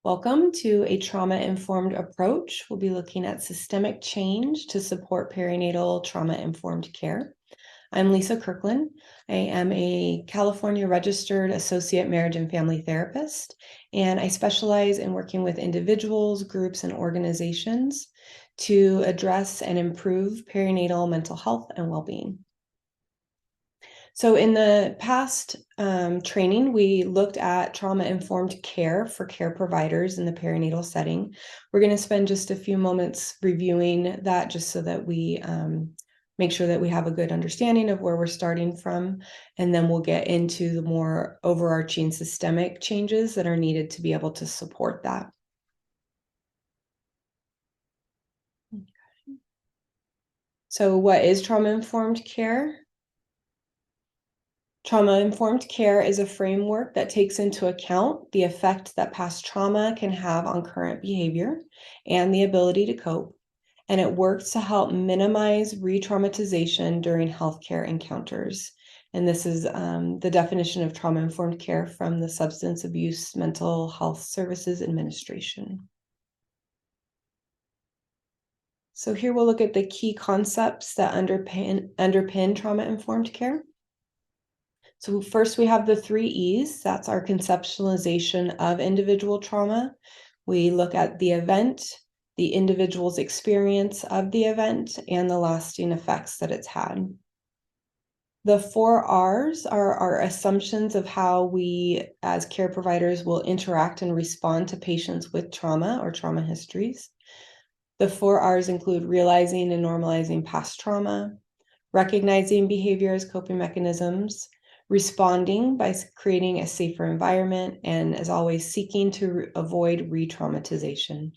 Welcome to a trauma-informed approach. We'll be looking at systemic change to support perinatal trauma-informed care. I'm Lisa Kirkland. I am a California registered associate marriage and family therapist, and I specialize in working with individuals, groups, and organizations to address and improve perinatal mental health and well-being. So in the past training, we looked at trauma-informed care for care providers in the perinatal setting. We're going to spend just a few moments reviewing that just so that we make sure that we have a good understanding of where we're starting from, and then we'll get into the more overarching systemic changes that are needed to be able to support that. So what is trauma-informed care? Trauma-informed care is a framework that takes into account the effect that past trauma can have on current behavior and the ability to cope, and it works to help minimize re-traumatization during healthcare encounters. And this is the definition of trauma-informed care from the Substance Abuse Mental Health Services Administration. So here we'll look at the key concepts that underpin trauma-informed care. So first we have the 3 E's. That's our conceptualization of individual trauma. We look at the event, the individual's experience of the event, and the lasting effects that it's had. The 4 R's are our assumptions of how we as care providers will interact and respond to patients with trauma or trauma histories. The 4 R's include realizing and normalizing past trauma, recognizing behavior as coping mechanisms, responding by creating a safer environment, and as always, seeking to avoid re-traumatization.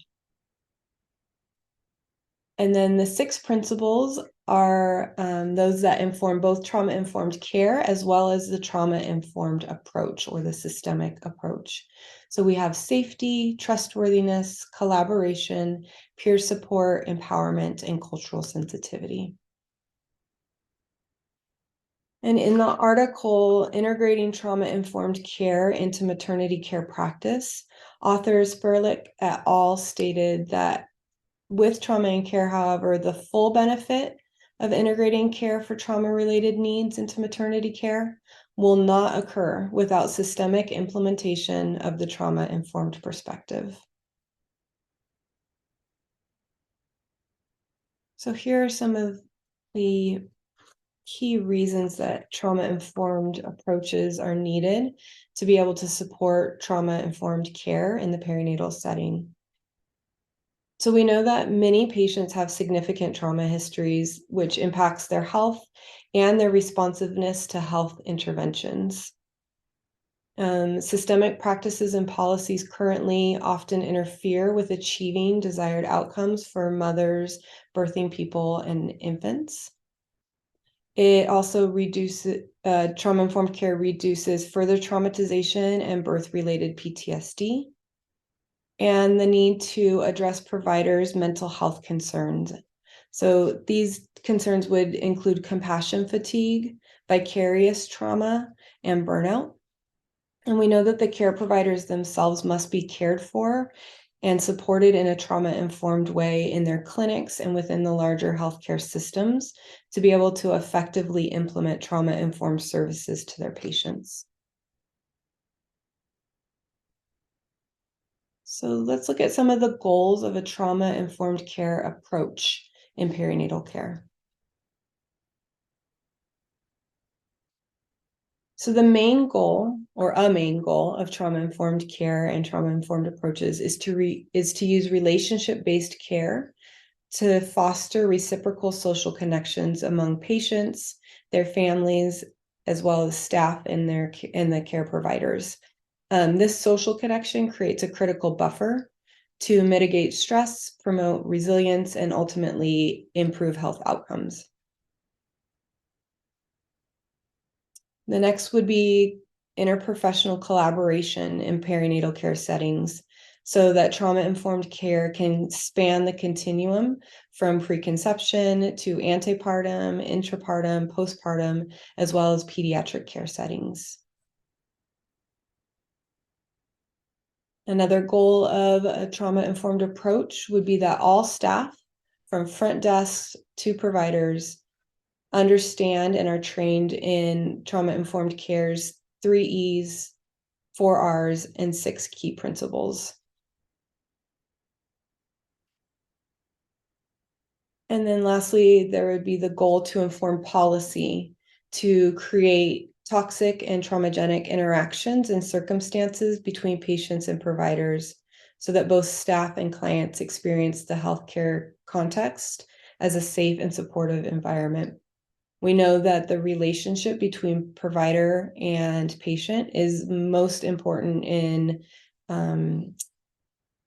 And then the 6 principles are those that inform both trauma-informed care as well as the trauma-informed approach or the systemic approach. So we have safety, trustworthiness, collaboration, peer support, empowerment, and cultural sensitivity. And in the article, Integrating Trauma-Informed Care into Maternity Care Practice, authors Sperlich et al. Stated that with trauma and care, however, the full benefit of integrating care for trauma-related needs into maternity care will not occur without systemic implementation of the trauma-informed perspective. So here are some of the key reasons that trauma-informed approaches are needed to be able to support trauma-informed care in the perinatal setting. So we know that many patients have significant trauma histories, which impacts their health and their responsiveness to health interventions. Systemic practices and policies currently often interfere with achieving desired outcomes for mothers, birthing people, and infants. It also reduces, trauma-informed care reduces further traumatization and birth-related PTSD, and the need to address providers' mental health concerns. So these concerns would include compassion fatigue, vicarious trauma, and burnout. And we know that the care providers themselves must be cared for and supported in a trauma-informed way in their clinics and within the larger healthcare systems to be able to effectively implement trauma-informed services to their patients. So let's look at some of the goals of a trauma-informed care approach in perinatal care. So the main goal, or a main goal, of trauma-informed care and trauma-informed approaches is to use relationship-based care to foster reciprocal social connections among patients, their families, as well as staff and the care providers. This social connection creates a critical buffer to mitigate stress, promote resilience, and ultimately improve health outcomes. The next would be interprofessional collaboration in perinatal care settings so that trauma-informed care can span the continuum from preconception to antepartum, intrapartum, postpartum, as well as pediatric care settings. Another goal of a trauma-informed approach would be that all staff, from front desk to providers, understand and are trained in trauma-informed care's 3 E's, 4 R's, and 6 key principles. And then lastly, there would be the goal to inform policy to create toxic and traumagenic interactions and circumstances between patients and providers so that both staff and clients experience the healthcare context as a safe and supportive environment. We know that the relationship between provider and patient is most important in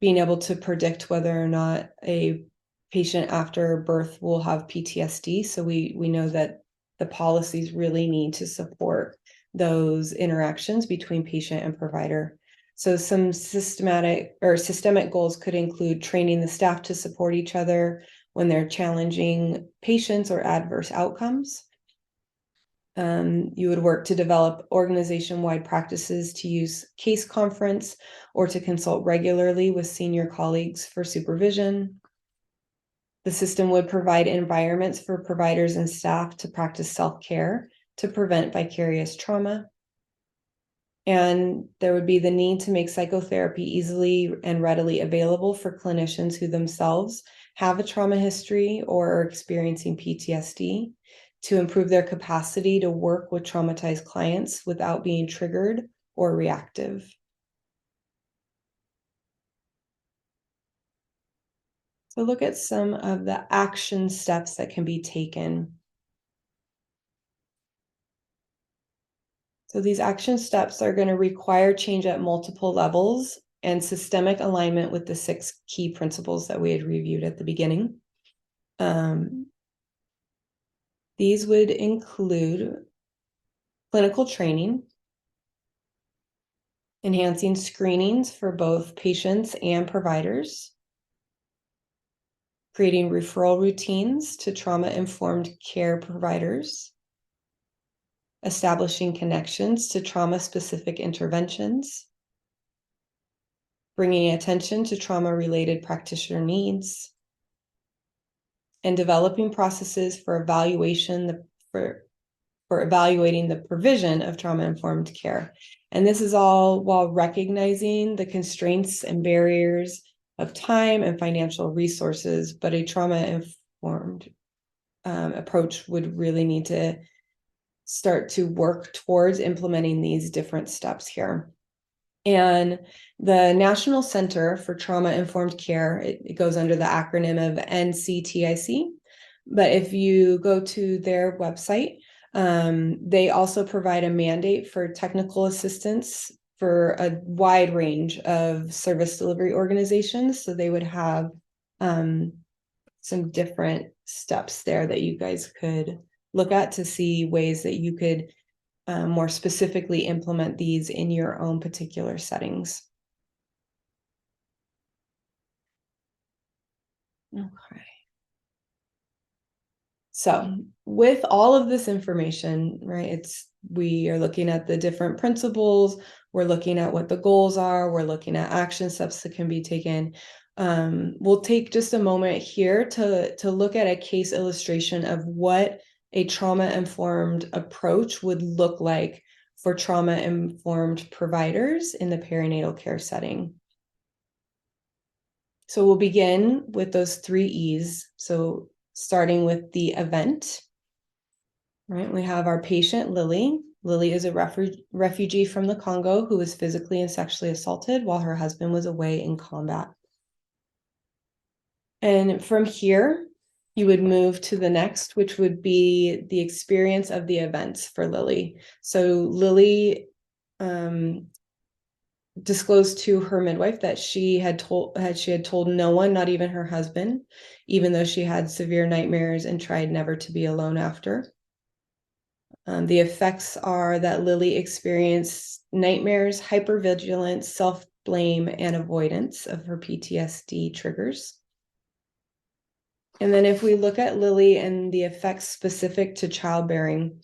being able to predict whether or not a patient after birth will have PTSD. So we know that the policies really need to support those interactions between patient and provider. So some systemic goals could include training the staff to support each other when they're challenging patients or adverse outcomes. You would work to develop organization-wide practices to use case conference or to consult regularly with senior colleagues for supervision. The system would provide environments for providers and staff to practice self-care to prevent vicarious trauma. And there would be the need to make psychotherapy easily and readily available for clinicians who themselves have a trauma history or are experiencing PTSD to improve their capacity to work with traumatized clients without being triggered or reactive. So look at some of the action steps that can be taken. So these action steps are going to require change at multiple levels and systemic alignment with the 6 key principles that we had reviewed at the beginning. These would include clinical training, enhancing screenings for both patients and providers, creating referral routines to trauma-informed care providers, establishing connections to trauma-specific interventions, bringing attention to trauma-related practitioner needs, and developing processes for evaluating the provision of trauma-informed care. And this is all while recognizing the constraints and barriers of time and financial resources, but a trauma-informed approach would really need to start to work towards implementing these different steps here. And the National Center for Trauma-Informed Care, it goes under the acronym of NCTIC. But if you go to their website, they also provide a mandate for technical assistance for a wide range of service delivery organizations. So they would have some different steps there that you guys could look at to see ways that you could more specifically implement these in your own particular settings. Okay. So with all of this information, right, we are looking at the different principles, we're looking at what the goals are, we're looking at action steps that can be taken. We'll take just a moment here to look at a case illustration of what a trauma-informed approach would look like for trauma-informed providers in the perinatal care setting. So we'll begin with those 3 E's. So starting with the event, right? We have our patient, Lily. Lily is a refugee from the Congo who was physically and sexually assaulted while her husband was away in combat. And from here, you would move to the next, which would be the experience of the events for Lily. So Lily disclosed to her midwife that she had told no one, not even her husband, even though she had severe nightmares and tried never to be alone after. The effects are that Lily experienced nightmares, hypervigilance, self-blame, and avoidance of her PTSD triggers. And then if we look at Lily and the effects specific to childbearing,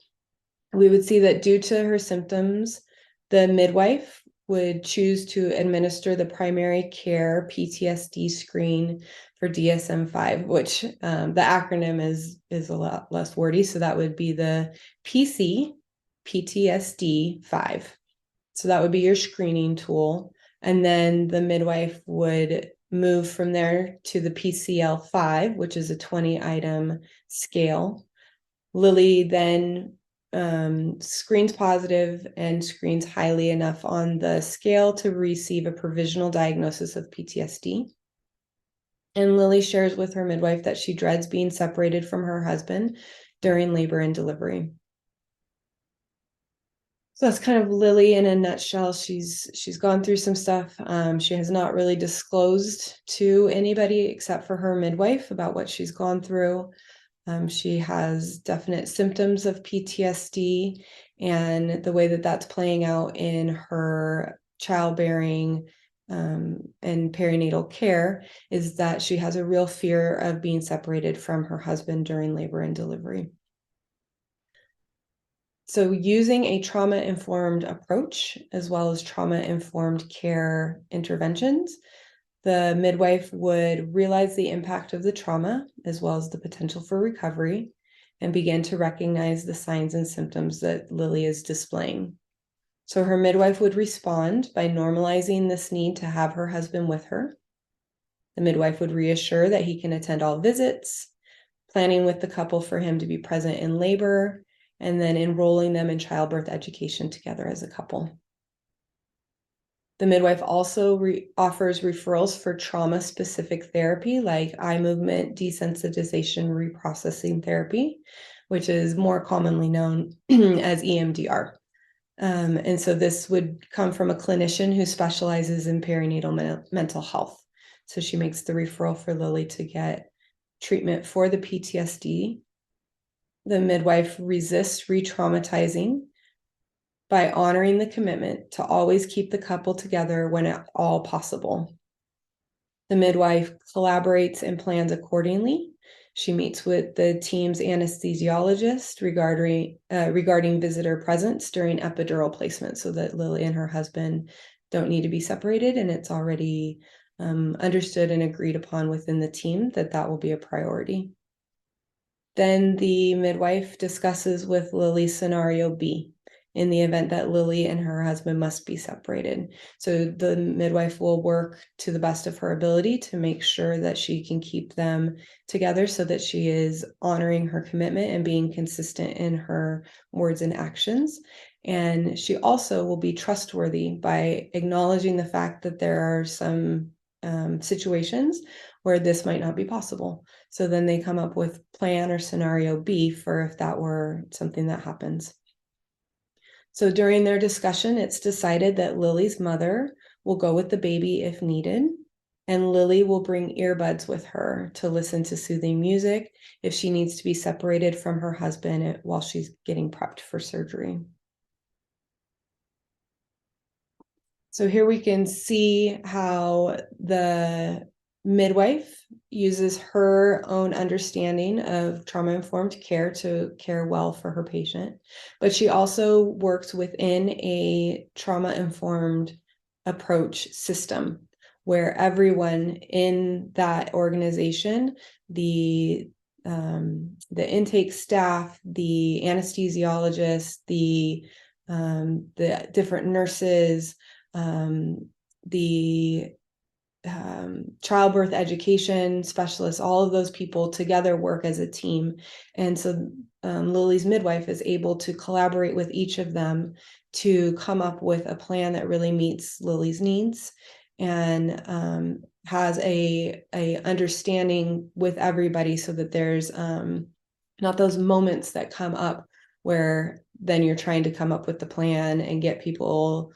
we would see that due to her symptoms, the midwife would choose to administer the primary care PTSD screen for DSM-5, which the acronym is a lot less wordy. So that would be the PTSD-5. So that would be your screening tool. And then the midwife would move from there to the PCL-5, which is a 20-item scale. Lily then screens positive and screens highly enough on the scale to receive a provisional diagnosis of PTSD. And Lily shares with her midwife that she dreads being separated from her husband during labor and delivery. So that's kind of Lily in a nutshell. She's gone through some stuff. She has not really disclosed to anybody except for her midwife about what she's gone through. She has definite symptoms of PTSD, and the way that that's playing out in her childbearing and perinatal care is that she has a real fear of being separated from her husband during labor and delivery. So using a trauma-informed approach as well as trauma-informed care interventions, the midwife would realize the impact of the trauma as well as the potential for recovery and begin to recognize the signs and symptoms that Lily is displaying. So her midwife would respond by normalizing this need to have her husband with her. The midwife would reassure that he can attend all visits, planning with the couple for him to be present in labor, and then enrolling them in childbirth education together as a couple. The midwife also offers referrals for trauma-specific therapy like eye movement desensitization reprocessing therapy, which is more commonly known as EMDR. And so this would come from a clinician who specializes in perinatal mental health. So she makes the referral for Lily to get treatment for the PTSD. The midwife resists re-traumatizing by honoring the commitment to always keep the couple together when at all possible. The midwife collaborates and plans accordingly. She meets with the team's anesthesiologist regarding visitor presence during epidural placement so that Lily and her husband don't need to be separated, and it's already understood and agreed upon within the team that that will be a priority. Then the midwife discusses with Lily scenario B in the event that Lily and her husband must be separated. So the midwife will work to the best of her ability to make sure that she can keep them together so that she is honoring her commitment and being consistent in her words and actions. And she also will be trustworthy by acknowledging the fact that there are some situations where this might not be possible. So then they come up with plan or scenario B for if that were something that happens. So during their discussion, it's decided that Lily's mother will go with the baby if needed, and Lily will bring earbuds with her to listen to soothing music if she needs to be separated from her husband while she's getting prepped for surgery. So here we can see how the midwife uses her own understanding of trauma-informed care to care well for her patient, but she also works within a trauma-informed approach system where everyone in that organization, the intake staff, the anesthesiologist, the different nurses, the childbirth education specialists, all of those people together work as a team. And so Lily's midwife is able to collaborate with each of them to come up with a plan that really meets Lily's needs and has a understanding with everybody so that there's not those moments that come up where then you're trying to come up with the plan and get people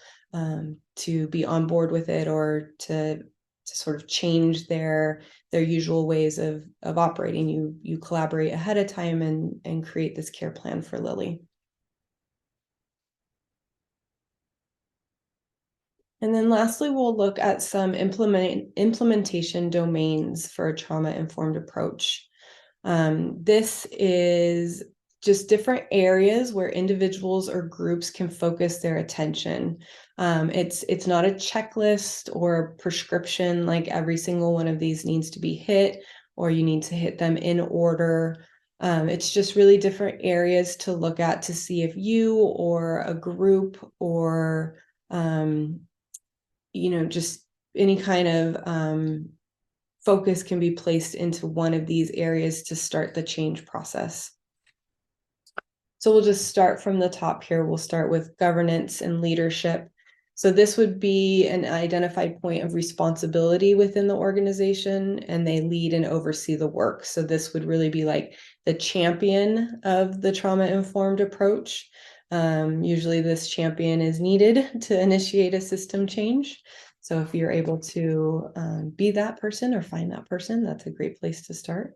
to be on board with it or to sort of change their usual ways of operating. You collaborate ahead of time and create this care plan for Lily. And then lastly, we'll look at some implementation domains for a trauma-informed approach. This is just different areas where individuals or groups can focus their attention. It's not a checklist or a prescription, like every single one of these needs to be hit, or you need to hit them in order. It's just really different areas to look at to see if you or a group or, just any kind of focus can be placed into one of these areas to start the change process. So we'll just start from the top here. We'll start with governance and leadership. So this would be an identified point of responsibility within the organization, and they lead and oversee the work. So this would really be like the champion of the trauma-informed approach. Usually this champion is needed to initiate a system change. So if you're able to be that person or find that person, that's a great place to start.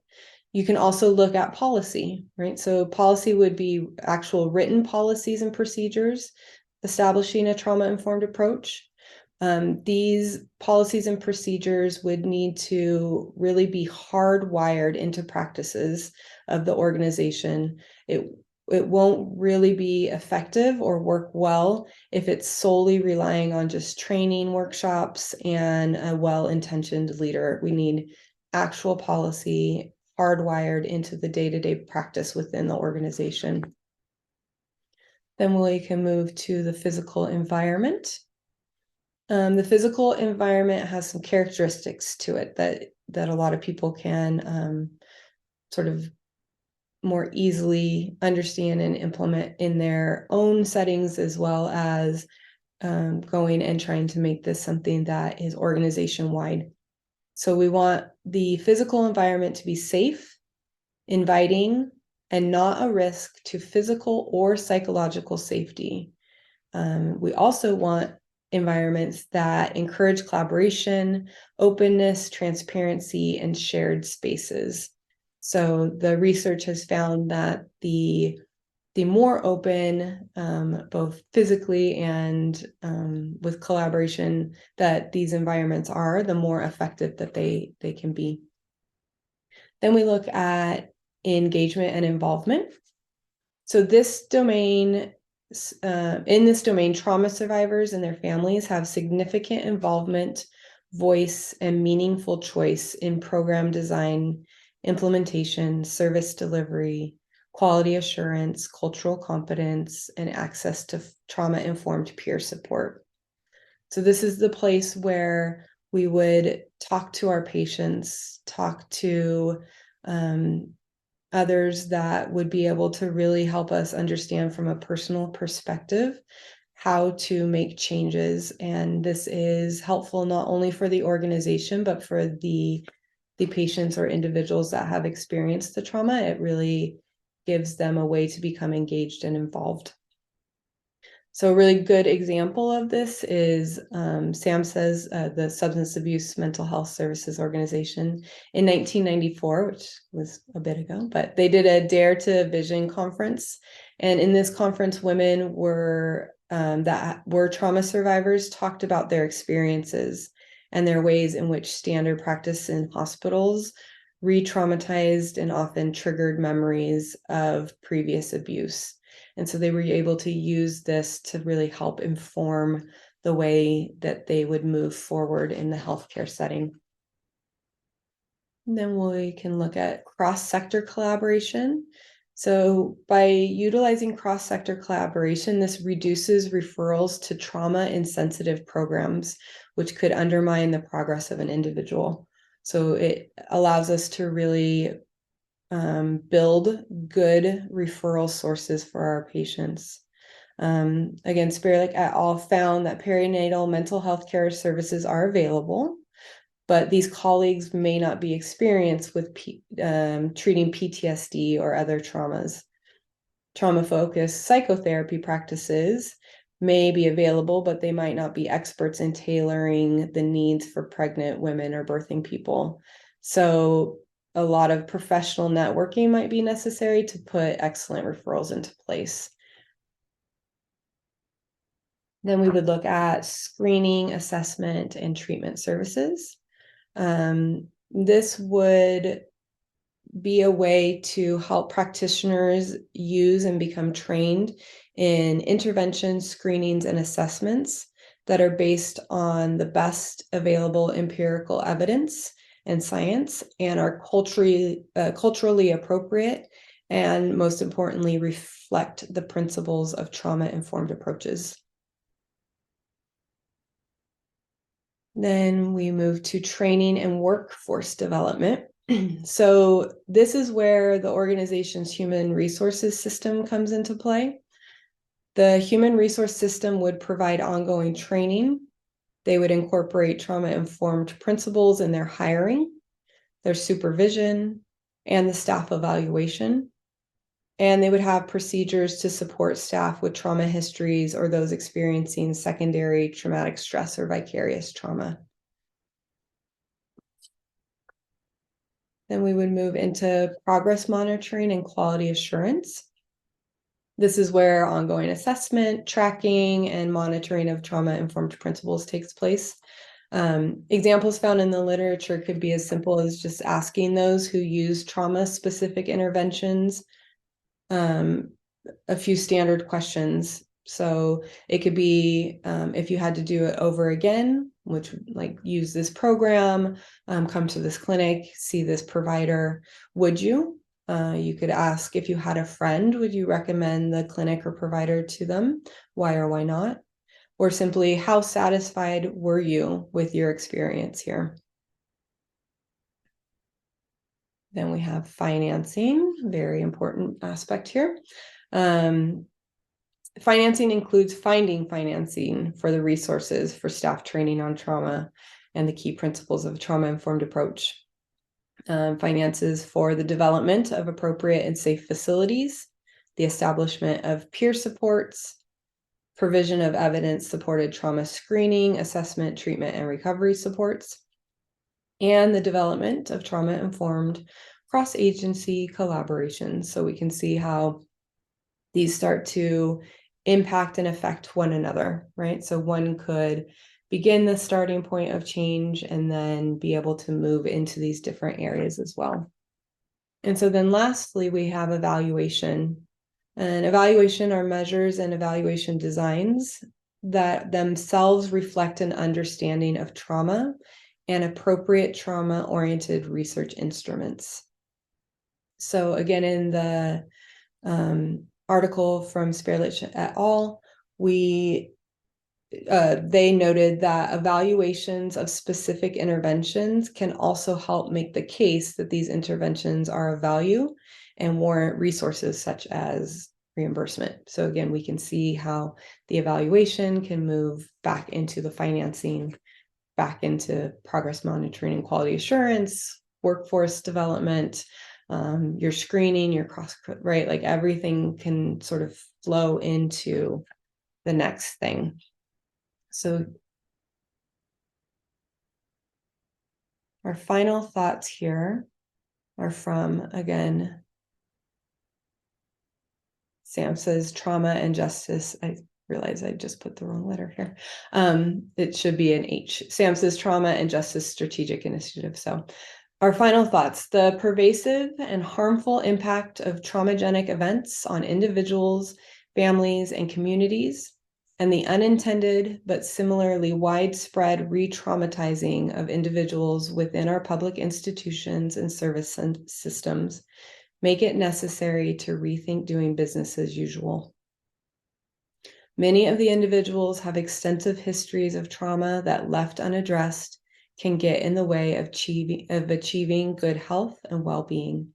You can also look at policy, right? So policy would be actual written policies and procedures establishing a trauma-informed approach. These policies and procedures would need to really be hardwired into practices of the organization. It won't really be effective or work well if it's solely relying on just training workshops and a well-intentioned leader. We need actual policy hardwired into the day-to-day practice within the organization. Then we can move to the physical environment. The physical environment has some characteristics to it that a lot of people can sort of more easily understand and implement in their own settings, as well as going and trying to make this something that is organization-wide. So we want the physical environment to be safe, inviting, and not a risk to physical or psychological safety. We also want environments that encourage collaboration, openness, transparency, and shared spaces. So the research has found that the more open, both physically and with collaboration, that these environments are, the more effective that they can be. Then we look at engagement and involvement. So this domain, in this domain, trauma survivors and their families have significant involvement, voice, and meaningful choice in program design, implementation, service delivery, quality assurance, cultural competence, and access to trauma-informed peer support. So this is the place where we would talk to our patients, talk to others that would be able to really help us understand from a personal perspective how to make changes. And this is helpful not only for the organization, but for the patients or individuals that have experienced the trauma. It really gives them a way to become engaged and involved. So a really good example of this is SAMHSA's, the Substance Abuse Mental Health Services Organization in 1994, which was a bit ago, but they did a Dare to Vision conference. And in this conference, women that were trauma survivors talked about their experiences and their ways in which standard practice in hospitals re-traumatized and often triggered memories of previous abuse. And so they were able to use this to really help inform the way that they would move forward in the healthcare setting. And then we can look at cross-sector collaboration. So by utilizing cross-sector collaboration, this reduces referrals to trauma-insensitive programs, which could undermine the progress of an individual. So it allows us to really build good referral sources for our patients. Again, Spearlick et al. Found that perinatal mental health care services are available, but these colleagues may not be experienced with treating PTSD or other traumas. Trauma-focused psychotherapy practices may be available, but they might not be experts in tailoring the needs for pregnant women or birthing people. So a lot of professional networking might be necessary to put excellent referrals into place. Then we would look at screening, assessment, and treatment services. This would be a way to help practitioners use and become trained in interventions, screenings, and assessments that are based on the best available empirical evidence and science and are culturally appropriate and, most importantly, reflect the principles of trauma-informed approaches. Then we move to training and workforce development. So this is where the organization's human resources system comes into play. The human resource system would provide ongoing training. They would incorporate trauma-informed principles in their hiring, their supervision, and the staff evaluation. And they would have procedures to support staff with trauma histories or those experiencing secondary traumatic stress or vicarious trauma. Then we would move into progress monitoring and quality assurance. This is where ongoing assessment, tracking, and monitoring of trauma-informed principles takes place. Examples found in the literature could be as simple as just asking those who use trauma-specific interventions a few standard questions. So it could be if you had to do it over again, which like use this program, come to this clinic, see this provider, would you? You could ask if you had a friend, would you recommend the clinic or provider to them? Why or why not? Or simply, how satisfied were you with your experience here? Then we have financing, very important aspect here. Financing includes finding financing for the resources for staff training on trauma and the key principles of a trauma-informed approach. Finances for the development of appropriate and safe facilities, the establishment of peer supports, provision of evidence-supported trauma screening, assessment, treatment, and recovery supports, and the development of trauma-informed cross-agency collaboration. So we can see how these start to impact and affect one another, right? So one could begin the starting point of change and then be able to move into these different areas as well. And so then lastly, we have evaluation. And evaluation are measures and evaluation designs that themselves reflect an understanding of trauma and appropriate trauma-oriented research instruments. So again, in the article from Sperlich et al., they noted that evaluations of specific interventions can also help make the case that these interventions are of value and warrant resources such as reimbursement. So again, we can see how the evaluation can move back into the financing, back into progress monitoring and quality assurance, workforce development, your screening, your right? Like everything can sort of flow into the next thing. So our final thoughts here are from, again, SAMHSA's Trauma and Justice. I realize I just put the wrong letter here. It should be an H. SAMHSA's Trauma and Justice Strategic Initiative. So our final thoughts: the pervasive and harmful impact of traumagenic events on individuals, families, and communities, and the unintended but similarly widespread re-traumatizing of individuals within our public institutions and service systems make it necessary to rethink doing business as usual. Many of the individuals have extensive histories of trauma that, left unaddressed, can get in the way of achieving good health and well-being.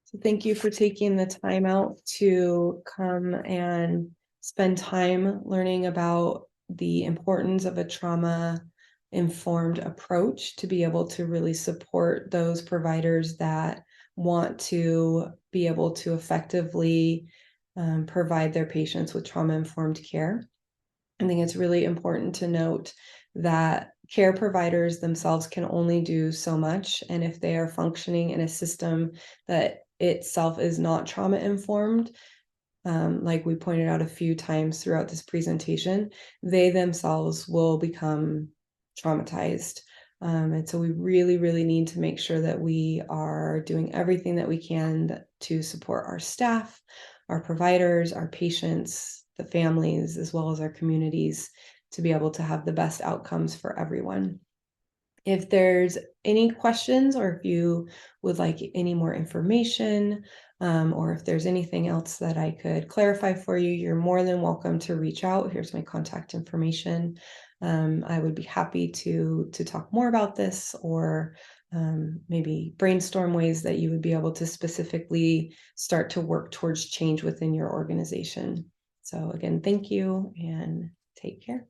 So thank you for taking the time out to come and spend time learning about the importance of a trauma-informed approach to be able to really support those providers that want to be able to effectively provide their patients with trauma-informed care. I think it's really important to note that care providers themselves can only do so much, and if they are functioning in a system that itself is not trauma-informed, like we pointed out a few times throughout this presentation, they themselves will become traumatized. And so we really, really need to make sure that we are doing everything that we can to support our staff, our providers, our patients, the families, as well as our communities, to be able to have the best outcomes for everyone. If there's any questions, or if you would like any more information, or if there's anything else that I could clarify for you, you're more than welcome to reach out. Here's my contact information. I would be happy to talk more about this, or maybe brainstorm ways that you would be able to specifically start to work towards change within your organization. So again, thank you and take care.